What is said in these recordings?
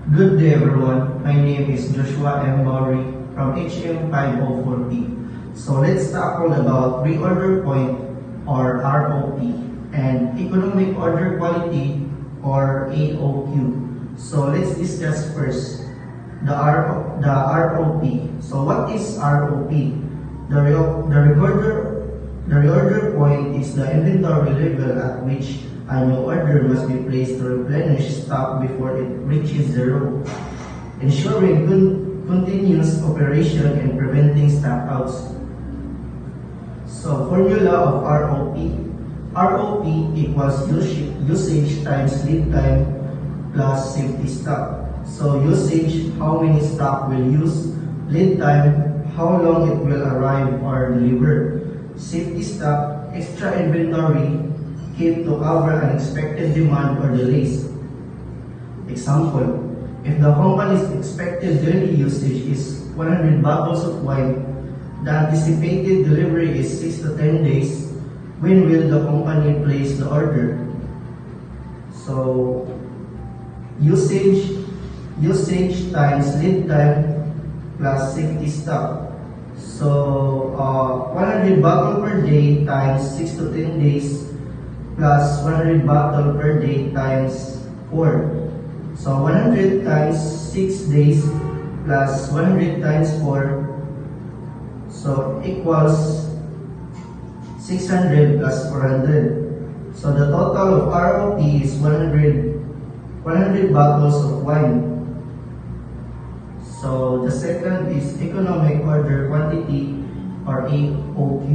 Good day everyone, my name is Joshua M. Maury from HM504P. So let's tackle about reorder point or ROP and economic order quality or AOQ. So let's discuss first the ROP. So what is ROP? The reorder point is the inventory level at which a new order must be placed to replenish stock before it reaches zero, ensuring continuous operation and preventing stockouts. So formula of ROP. ROP equals usage times lead time plus safety stock. So usage, how many stock will use, lead time, how long it will arrive or deliver, safety stock, extra inventory, keep to cover unexpected demand or delays. Example, if the company's expected daily usage is 100 bottles of wine, the anticipated delivery is 6 to 10 days, when will the company place the order? So, usage times lead time plus safety stock. So, 100 bottle per day times 6 to 10 days plus 100 bottle per day times 4. So 100 times 6 days plus 100 times 4. So equals 600 plus 400. So the total of ROP is 100 bottles of wine. So the second is economic order quantity or AOQ.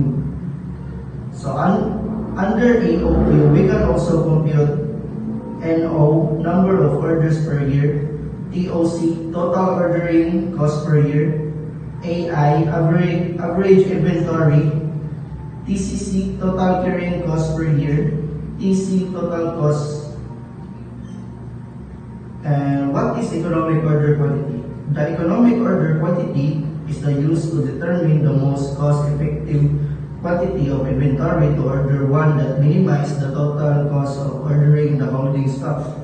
So under AOQ, we can also compute NO, number of orders per year, TOC, total ordering cost per year, AI, average inventory, TCC, total carrying cost per year, TC, total cost. And what is economic order quantity? The economic order quantity is the use to determine the most cost-effective quantity of inventory to order one that minimizes the total cost of ordering the holding stock.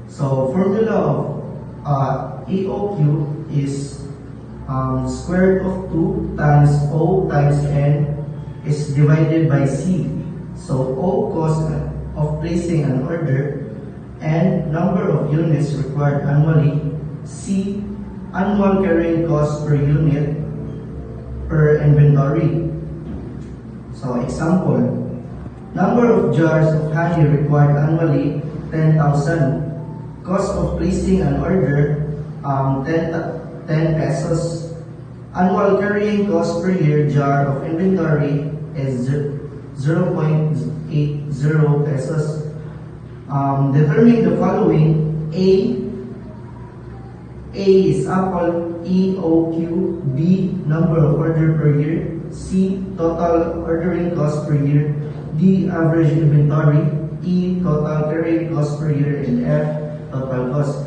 So formula of EOQ is square root of 2 times O times N is divided by C. So O cost of placing an order, and number of units required annually, C annual carrying cost per unit per inventory. So example, number of jars of honey required annually 10,000. Cost of placing an order 10 pesos. Annual carrying cost per year jar of inventory is 0.80 pesos. Determine the following. A is apple, EOQ, B number of order per year, C total ordering cost per year, D average inventory, E total carrying cost per year, and F total cost.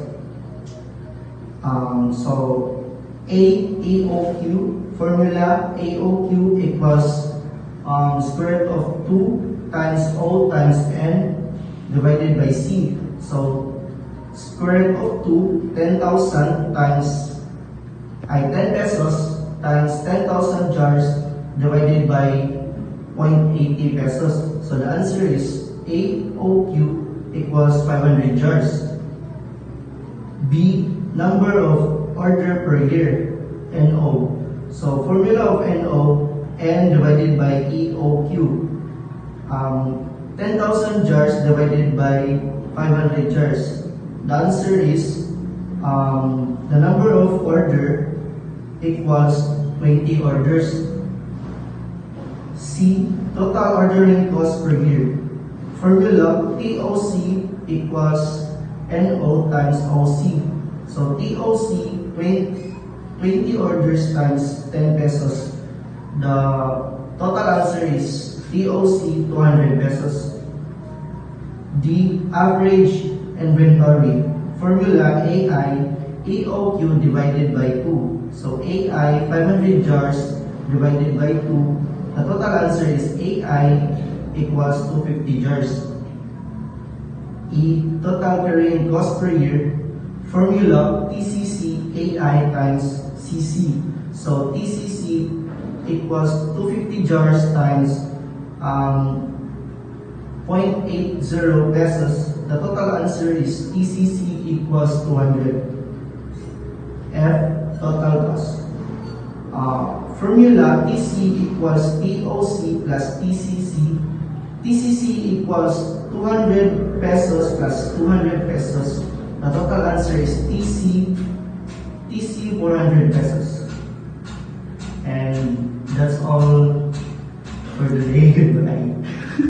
So AOQ formula, AOQ equals square root of 2 times O times N divided by C. So square root of 2, 10,000 times 10 pesos times 10,000 jars divided by 0.80 pesos. So the answer is AOQ equals 500 jars. B, number of order per year, NO. So formula of NO, N divided by EOQ. 10,000 jars divided by 500 jars. The answer is the number of order equals 20 orders. C, total ordering cost per year. Formula, TOC equals NO times OC. So TOC, 20 orders times 10 pesos. The total answer is TOC, 200 pesos. D, average inventory. Formula, AI, EOQ divided by 2. So AI, 500 jars divided by 2. The total answer is AI equals 250 jars. E, total carrying cost per year. formula TCC AI times CC. So TCC equals 250 jars times 0.80 pesos. The total answer is TCC equals 200. F, total cost. Formula TC equals TOC plus TCC. TCC equals 200 pesos plus 200 pesos. The total answer is TC 400 pesos.